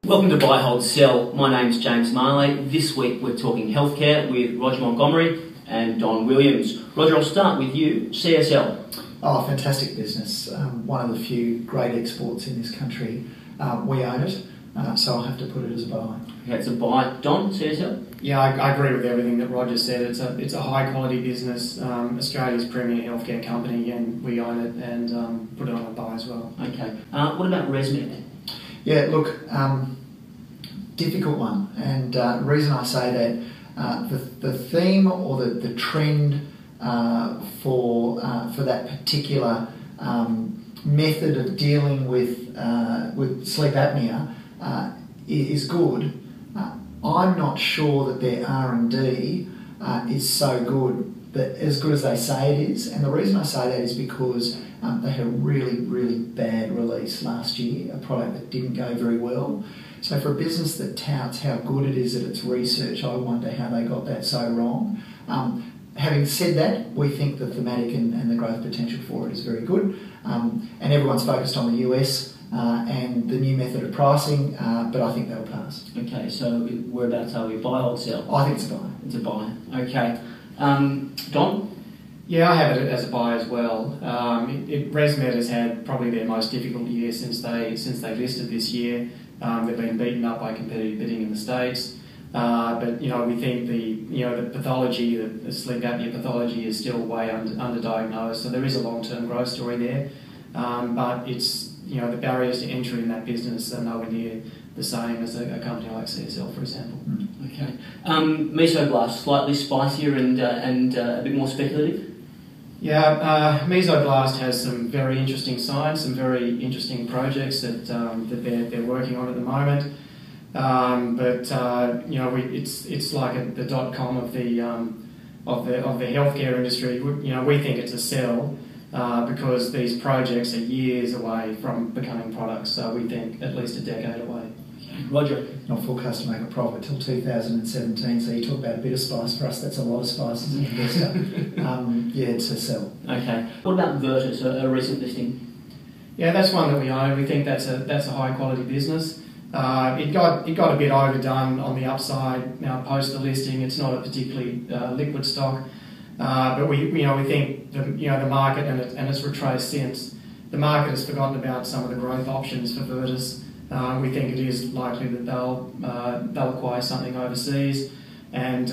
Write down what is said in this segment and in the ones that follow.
Welcome to Buy, Hold, Sell. My name's James Marley. This week we're talking healthcare with Roger Montomery and Don Williams. Roger, I'll start with you. CSL. Oh, fantastic business. One of the few great exports in this country. We own it, so I'll have to put it as a buy. Okay, it's a buy. Don, CSL? Yeah, I agree with everything that Roger said. It's a high quality business, Australia's premier healthcare company, and we own it and put it on a buy as well. Okay. What about RESMED? Yeah, look, difficult one, and the reason I say that, the theme or the trend for that particular method of dealing with sleep apnea is good. I'm not sure that their R&D is so good, but as good as they say it is. And the reason I say that is because they had a really, really bad release last year, a product that didn't go very well. So for a business that touts how good it is at its research, I wonder how they got that so wrong. Having said that, we think the thematic and the growth potential for it is very good. And everyone's focused on the US and the new method of pricing, but I think that'll pass. Okay, so whereabouts are we? Buy, hold, sell? I think it's a buy. It's a buy. Okay. Don? Yeah, I have it as a buy as well. RESMED has had probably their most difficult year since they listed this year. They've been beaten up by competitive bidding in the States. But we think the pathology, the sleep apnea pathology, is still way underdiagnosed. So there is a long-term growth story there. But it's the barriers to entry in that business are nowhere near the same as a company like CSL, for example. Okay. MESOBLAST, slightly spicier and a bit more speculative. Yeah, MESOBLAST has some very interesting science, some very interesting projects that they're working on at the moment. It's like the .com of the healthcare industry. We think it's a sell because these projects are years away from becoming products. So we think at least a decade away. Roger? Not forecast to make a profit till 2017, so you talk about a bit of spice. For us, that's a lot of spice as an investor. Yeah, it's a sell. Okay. What about Virtus, a recent listing? Yeah, that's one that we own. We think that's a high quality business. It got a bit overdone on the upside post the listing. It's not a particularly liquid stock, but we think the market and it's retraced since. The market has forgotten about some of the growth options for Virtus. We think it is likely that they'll acquire something overseas, and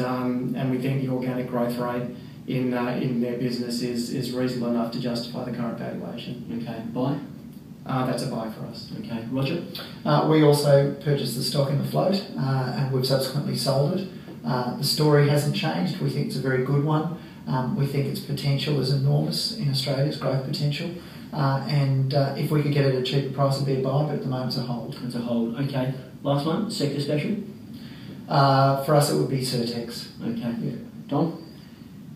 we think the organic growth rate in their business is reasonable enough to justify the current valuation. Okay, buy? That's a buy for us. Okay, Roger? We also purchased the stock in the float, and we've subsequently sold it. The story hasn't changed. We think it's a very good one. We think its potential is enormous in Australia's growth potential. And if we could get it at a cheaper price, it'd be a buy, but at the moment it's a hold. It's a hold. Okay. Last one, sector special? For us it would be Certex. Okay. Yeah. Don?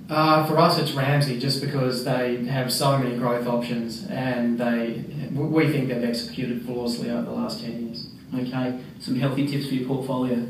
For us it's Ramsay, just because they have so many growth options and we think they've executed flawlessly over the last 10 years. Okay. Some healthy tips for your portfolio?